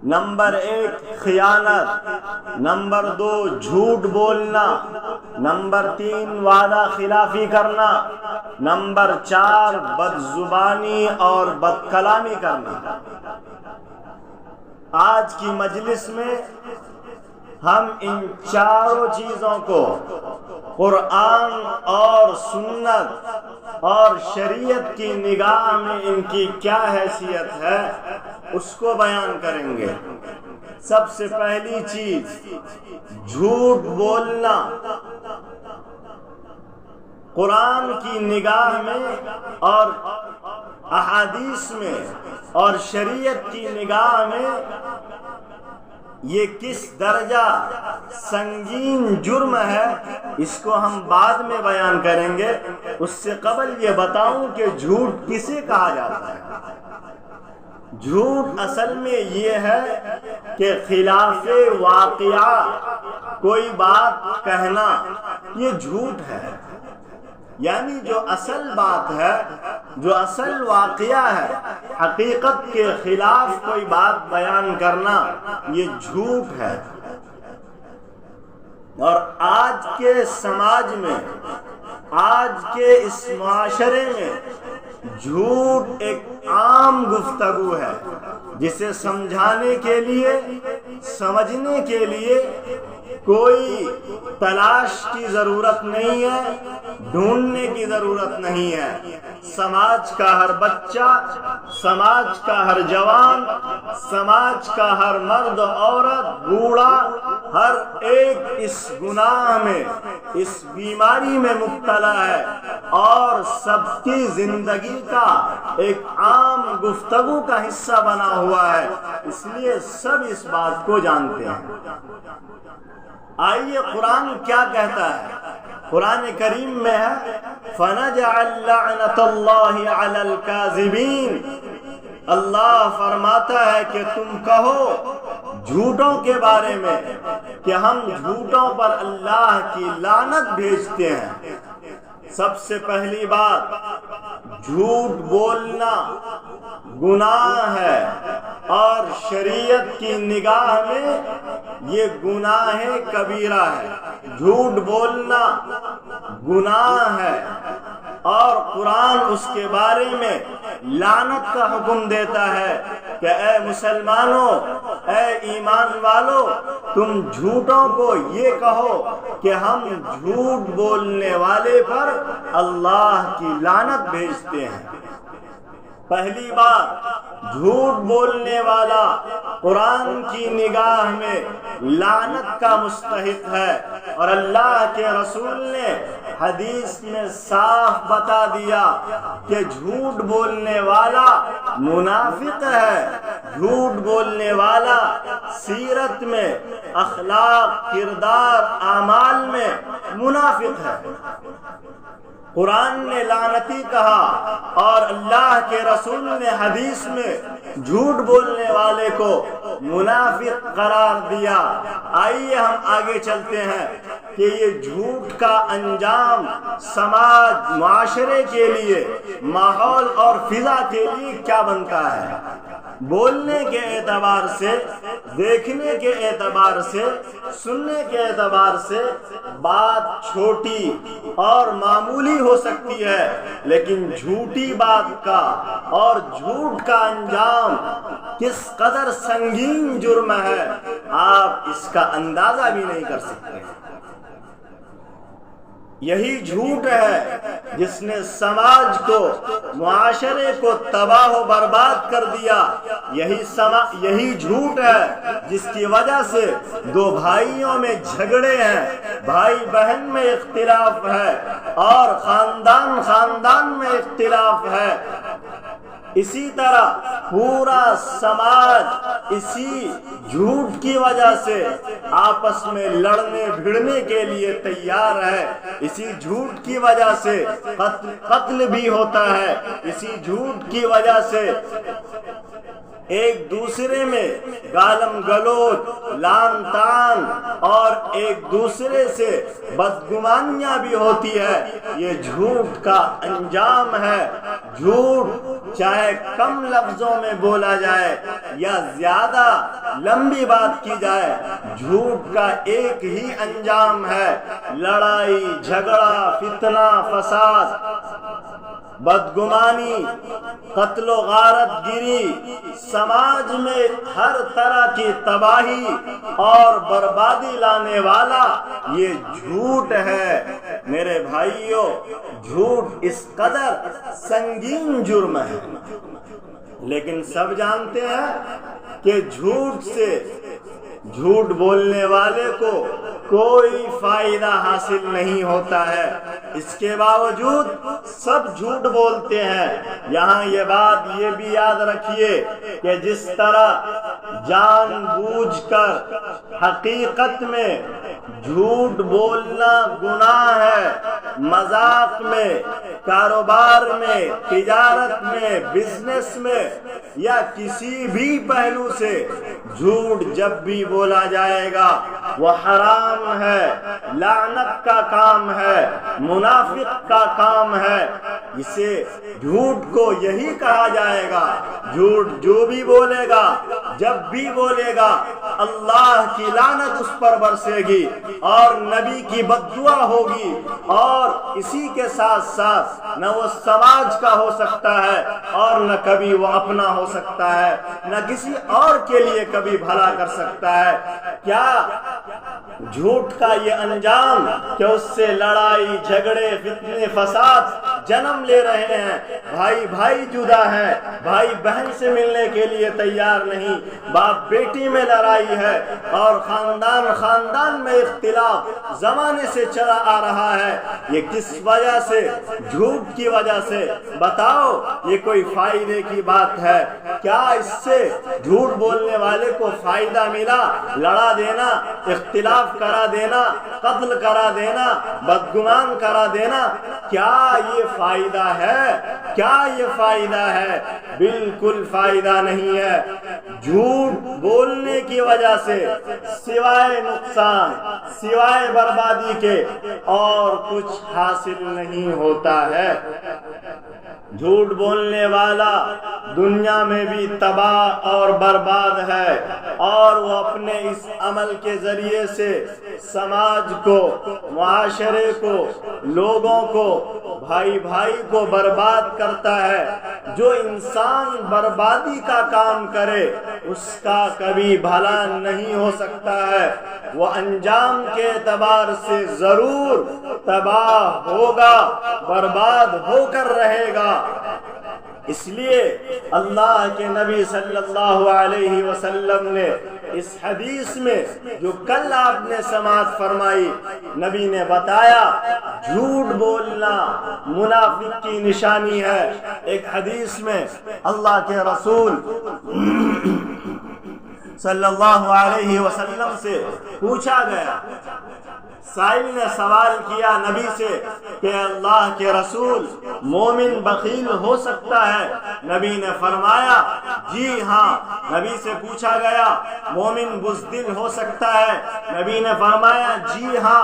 Number 1 خیانت، number 2 جھوٹ بولنا، نمبر 3 وعدہ خلافی کرنا، نمبر 4 بد زبانی اور بد کلامی کرنا۔ آج کی مجلس میں ہم ان چاروں چیزوں کو قرآن اور سنت اور شریعت کی نگاہ میں ان کی کیا حیثیت ہے اس کو بیان کریں گے۔ سب سے پہلی چیز جھوٹ بولنا۔ قرآن کی نگاہ میں اور احادیث میں اور شریعت کی نگاہ میں یہ کس درجہ سنگین جرم ہے اس کو ہم بعد میں بیان کریں گے۔ اس سے قبل یہ بتاؤں کہ جھوٹ کسے کہا جاتا ہے۔ جھوٹ اصل میں یہ ہے کہ خلاف واقعہ کوئی بات کہنا، یہ جھوٹ ہے۔ یعنی جو اصل بات ہے، جو اصل واقعہ ہے، حقیقت کے خلاف کوئی بات بیان کرنا، یہ جھوٹ ہے۔ اور آج کے سماج میں، آج کے اس معاشرے میں جھوٹ ایک عام گفتگو ہے جسے سمجھانے کے لیے، سمجھنے کے لیے کوئی تلاش کی ضرورت نہیں ہے، ڈھونڈنے کی ضرورت نہیں ہے۔ سماج کا ہر بچہ، سماج کا ہر جوان، سماج کا ہر مرد عورت بوڑھا، ہر ایک اس گناہ میں، اس بیماری میں مبتلا ہے اور سب کی زندگی کا ایک عام گفتگو کا حصہ بنا ہوا ہے، اس لیے سب اس بات کو جانتے ہیں۔ آئیے قرآن کیا کہتا ہے۔ قرآن کریم میں ہے فَنَجْعَلْ لَعْنَةَ اللَّهِ عَلَى الْكَاذِبِينَ۔ اللہ فرماتا ہے کہ تم کہو جھوٹوں کے بارے میں کہ ہم جھوٹوں پر اللہ کی لعنت بھیجتے ہیں۔ سب سے پہلی بات، جھوٹ بولنا گناہ ہے اور شریعت کی نگاہ میں یہ گناہ کبیرہ ہے۔ جھوٹ بولنا گناہ ہے اور قرآن اس کے بارے میں لعنت کا حکم دیتا ہے کہ اے مسلمانوں، اے ایمان والو، تم جھوٹوں کو یہ کہو کہ ہم جھوٹ بولنے والے پر اللہ کی لعنت بھیجتے ہیں۔ پہلی بات، جھوٹ بولنے والا قرآن کی نگاہ میں لعنت کا مستحق ہے، اور اللہ کے رسول نے حدیث میں صاف بتا دیا کہ جھوٹ بولنے والا منافق ہے، جھوٹ بولنے والا سیرت میں، اخلاق، کردار، اعمال میں منافق ہے۔ قرآن نے لعنتی کہا اور اللہ کے رسول نے حدیث میں جھوٹ بولنے والے کو منافق قرار دیا۔ آئیے ہم آگے چلتے ہیں کہ یہ جھوٹ کا انجام سماج، معاشرے کے لیے، ماحول اور فضا کے لیے کیا بنتا ہے۔ بولنے کے اعتبار سے، دیکھنے کے اعتبار سے، سننے کے اعتبار سے بات چھوٹی اور معمولی ہو سکتی ہے، لیکن جھوٹی بات کا اور جھوٹ کا انجام کس قدر سنگین جرم ہے آپ اس کا اندازہ بھی نہیں کر سکتے۔ یہی جھوٹ ہے جس نے سماج کو، معاشرے کو تباہ و برباد کر دیا۔ یہی جھوٹ ہے جس کی وجہ سے دو بھائیوں میں جھگڑے ہیں، بھائی بہن میں اختلاف ہے اور خاندان خاندان میں اختلاف ہے۔ اسی طرح پورا سماج اسی جھوٹ کی وجہ سے آپس میں لڑنے بھڑنے کے لیے تیار ہے۔ اسی جھوٹ کی وجہ سے قتل بھی ہوتا ہے، اسی جھوٹ کی وجہ سے ایک دوسرے میں گالم گلوچ، لان تان اور ایک دوسرے سے بدگمانیاں بھی ہوتی ہے، یہ جھوٹ کا انجام ہے۔ جھوٹ چاہے کم لفظوں میں بولا جائے یا زیادہ لمبی بات کی جائے، جھوٹ کا ایک ہی انجام ہے، لڑائی جھگڑا، فتنہ فساد، بدگمانی، قتل و غارت گری، سماج میں ہر طرح کی تباہی اور بربادی لانے والا یہ جھوٹ ہے۔ میرے بھائیوں، جھوٹ اس قدر سنگین جرم ہے، لیکن سب جانتے ہیں کہ جھوٹ سے، جھوٹ بولنے والے کو کوئی فائدہ حاصل نہیں ہوتا ہے، اس کے باوجود سب جھوٹ بولتے ہیں۔ یہاں یہ بات یہ بھی یاد رکھیے کہ جس طرح جان بوجھ کر حقیقت میں جھوٹ بولنا گناہ ہے، مذاق میں، کاروبار میں، تجارت میں، بزنس میں یا کسی بھی پہلو سے جھوٹ جب بھی بولا جائے گا وہ حرام ہے، لعنت کا کام ہے، منافق کا کام ہے۔ اسے جھوٹ کو یہی کہا جائے گا، جھوٹ جو بھی بولے گا، جب بھی بولے گا، اللہ کی لعنت اس پر برسے گی اور نبی کی بد دعا ہوگی، اور اسی کے ساتھ ساتھ نہ وہ سماج کا ہو سکتا ہے اور نہ کبھی وہ اپنا ہو سکتا ہے، نہ کسی اور کے لیے کبھی بھلا کر سکتا ہے۔ کیا جھوٹ کا یہ انجام کہ اس سے لڑائی جھگڑے فتنے فساد جنم لے رہے ہیں، بھائی بھائی جدا ہیں، بھائی بہن سے ملنے کے لیے تیار نہیں، باپ بیٹی میں لڑائی ہے اور خاندان خاندان میں اختلاف زمانے سے چلا آ رہا ہے۔ یہ کس وجہ سے؟ جھوٹ کی وجہ سے۔ بتاؤ یہ کوئی فائدے کی بات ہے؟ کیا اس سے جھوٹ بولنے والے کو فائدہ ملا؟ لڑا دینا، اختلاف کرا دینا، قتل کرا دینا، بدگمان کرا دینا، کیا یہ فائدہ ہے؟ کیا یہ فائدہ ہے؟ بالکل فائدہ نہیں ہے۔ جھوٹ بولنے کی وجہ سے سوائے نقصان، سوائے بربادی کے اور کچھ حاصل نہیں ہوتا ہے۔ جھوٹ بولنے والا دنیا میں بھی تباہ اور برباد ہے، اور وہ اپنے اس عمل کے ذریعے سے سماج کو، معاشرے کو، لوگوں کو، بھائی بھائی کو برباد کرتا ہے۔ جو انسان بربادی کا کام کرے اس کا کبھی بھلا نہیں ہو سکتا ہے، وہ انجام کے اعتبار سے ضرور تباہ ہوگا، برباد ہو کر رہے گا۔ اس لیے اللہ کے نبی صلی اللہ علیہ وسلم نے اس حدیث میں جو کل آپ نے سماعت فرمائی، نبی نے بتایا جھوٹ بولنا منافق کی نشانی ہے۔ ایک حدیث میں اللہ کے رسول صلی اللہ علیہ وسلم سے پوچھا گیا، سائل نے سوال کیا نبی سے کہ اللہ کے رسول مومن بخیل ہو سکتا ہے؟ نبی نے فرمایا جی ہاں۔ نبی سے پوچھا گیا مومن بزدل ہو سکتا ہے؟ نبی نے فرمایا جی ہاں۔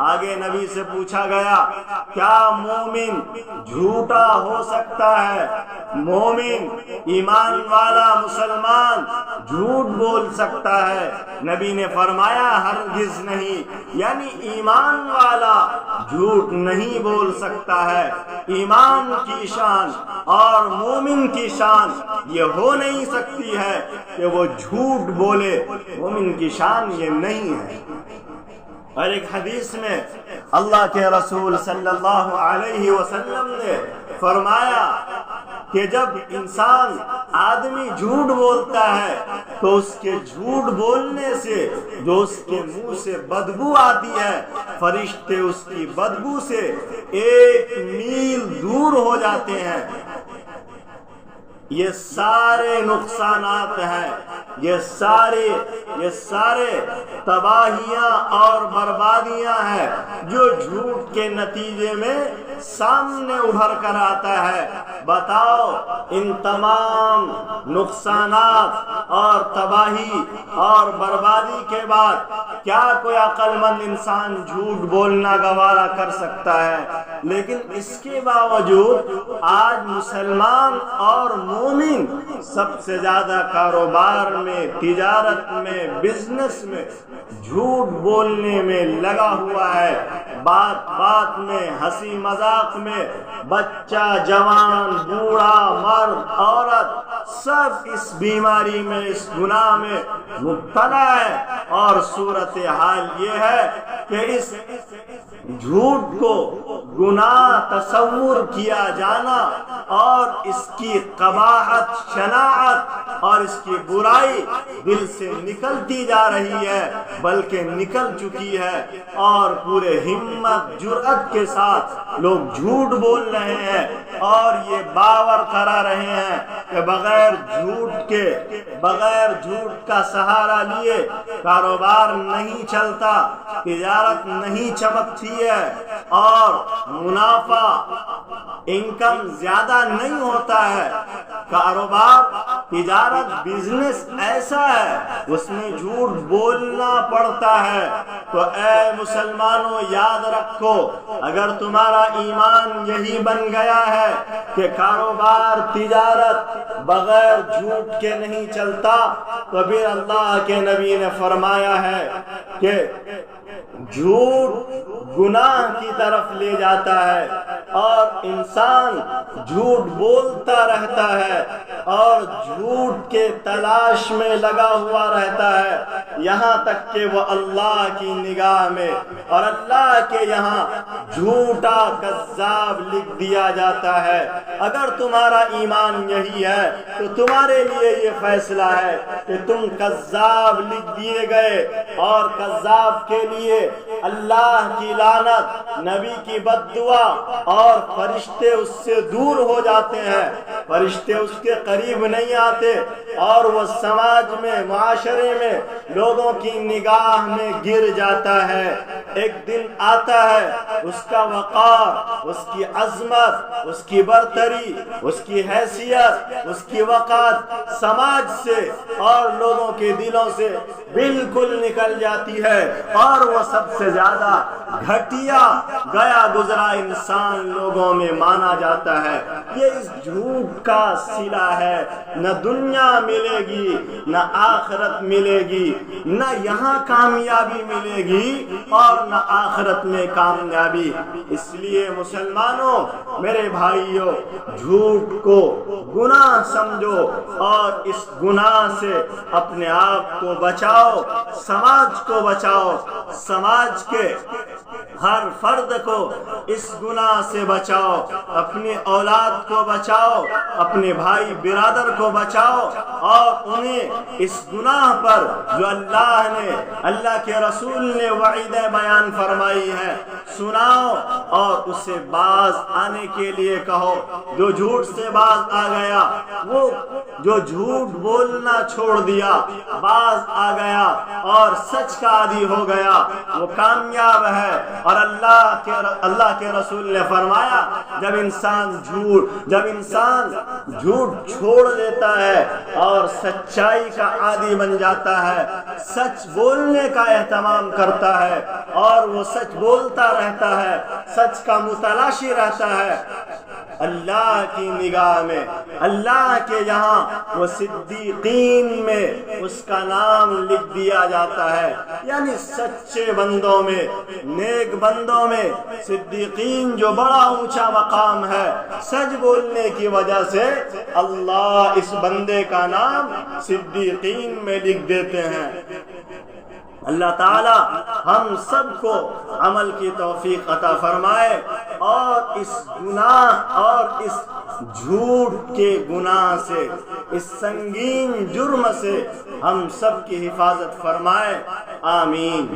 آگے نبی سے پوچھا گیا کیا مومن جھوٹا ہو سکتا ہے؟ مومن ایمان والا مسلمان جھوٹ بول سکتا ہے؟ نبی نے فرمایا ہرگز نہیں، یعنی ایمان والا جھوٹ نہیں بول سکتا ہے۔ ایمان کی شان اور مومن کی شان یہ ہو نہیں سکتی ہے کہ وہ جھوٹ بولے، مومن کی شان یہ نہیں ہے۔ اور ایک حدیث میں اللہ کے رسول صلی اللہ علیہ وسلم نے فرمایا کہ جب انسان آدمی جھوٹ بولتا ہے تو اس کے جھوٹ بولنے سے جو اس کے منہ سے بدبو آتی ہے، فرشتے اس کی بدبو سے 1 میل دور ہو جاتے ہیں۔ یہ سارے نقصانات ہیں، یہ سارے تباہیاں اور بربادیاں ہیں جو جھوٹ کے نتیجے میں سامنے ابھر کر آتا ہے۔ بتاؤ ان تمام نقصانات اور تباہی اور بربادی کے بعد کیا کوئی عقل مند انسان جھوٹ بولنا گوارا کر سکتا ہے؟ لیکن اس کے باوجود آج مسلمان اور مومن سب سے زیادہ کاروبار میں، تجارت میں، بزنس میں جھوٹ بولنے میں لگا ہوا ہے۔ بات بات میں، ہنسی مذاق میں، بچہ، جوان، بوڑھا، مرد، عورت سب اس بیماری میں، اس گناہ میں مبتلا ہے۔ اور صورتحال یہ ہے کہ اس جھوٹ کو گناہ تصور کیا جانا اور اس کی قباحت، شناعت اور اس کی برائی دل سے نکلتی جا رہی ہے، بلکہ نکل چکی ہے، اور پورے ہمت جرأت کے ساتھ لوگ جھوٹ بول رہے ہیں اور یہ باور کرا رہے ہیں کہ بغیر جھوٹ کا سہارا لیے کاروبار نہیں چلتا، تجارت نہیں چمکتی ہے اور منافع، انکم زیادہ نہیں ہوتا ہے۔ کاروبار، تجارت، بزنس ایسا ہے اس میں جھوٹ بولنا پڑتا ہے۔ تو اے مسلمانوں یاد رکھو، اگر تمہارا ایمان یہی بن گیا ہے کہ کاروبار، تجارت بغیر جھوٹ کے نہیں چلتا، تو پھر اللہ کے نبی نے فرمایا ہے کہ جھوٹ گناہ کی طرف لے جاتا ہے اور انسان جھوٹ بولتا رہتا ہے اور جھوٹ کے تلاش میں لگا ہوا رہتا ہے، یہاں تک کہ وہ اللہ کی نگاہ میں اور اللہ کے یہاں جھوٹا کذاب لکھ دیا جاتا ہے۔ اگر تمہارا ایمان یہی ہے تو تمہارے لیے یہ فیصلہ ہے کہ تم کذاب لکھ دیے گئے، اور کذاب کے لیے اللہ کی لعنت، نبی کی بد دعا، اور فرشتے اس سے دور ہو جاتے ہیں، فرشتے اس کے قریب نہیں آتے، اور وہ سماج میں، معاشرے میں لوگوں کی نگاہ میں گر جاتا ہے۔ ایک دن آتا ہے اس کا وقار، اس کی عظمت، اس کی برتری، اس کی حیثیت، اس کی وقار سماج سے اور لوگوں کے دلوں سے بالکل نکل جاتی ہے، اور وہ سب سے زیادہ گھٹیا، گیا گزرا انسان لوگوں میں مانا جاتا ہے۔ یہ اس جھوٹ کا صلہ ہے، نہ دنیا ملے گی، نہ آخرت ملے گی، نہ یہاں کامیابی ملے گی اور نہ آخرت میں کامیابی۔ اس لیے مسلمانوں، میرے بھائیوں، جھوٹ کو گناہ سمجھو اور اس گناہ سے اپنے آپ کو بچاؤ، سماج کو بچاؤ، سماج کے ہر فرد کو اس گناہ سے بچاؤ، اپنی اولاد کو بچاؤ، اپنے بھائی برادر کو بچاؤ، اور انہیں اس گناہ پر جو اللہ کے رسول نے وعید بیان فرمائی ہے سناؤ، اور اسے باز آنے کے لیے کہو۔ جو جھوٹ سے باز آ گیا، وہ جو جھوٹ بولنا چھوڑ دیا، باز آ گیا اور سچ کا عادی ہو گیا، وہ کامیاب ہے۔ اور اللہ کے رسول نے فرمایا جب انسان جھوٹ چھوڑ دیتا ہے اور سچائی کا عادی بن جاتا ہے، سچ بولنے کا اہتمام کرتا ہے اور وہ سچ بولتا رہتا ہے، سچ کا متلاشی رہتا ہے، اللہ کی نگاہ میں، اللہ کے یہاں وہ صدیقین میں اس کا نام لکھ دیا جاتا ہے۔ یعنی سچے بندوں میں، نیک بندوں میں صدیقین جو بڑا اونچا مقام ہے، سچ بولنے کی وجہ سے اللہ اس بندے کا نام صدیقین میں لکھ دیتے ہیں۔ اللہ تعالی ہم سب کو عمل کی توفیق عطا فرمائے اور اس گناہ اور اس جھوٹ کے گناہ سے، اس سنگین جرم سے ہم سب کی حفاظت فرمائے، آمین۔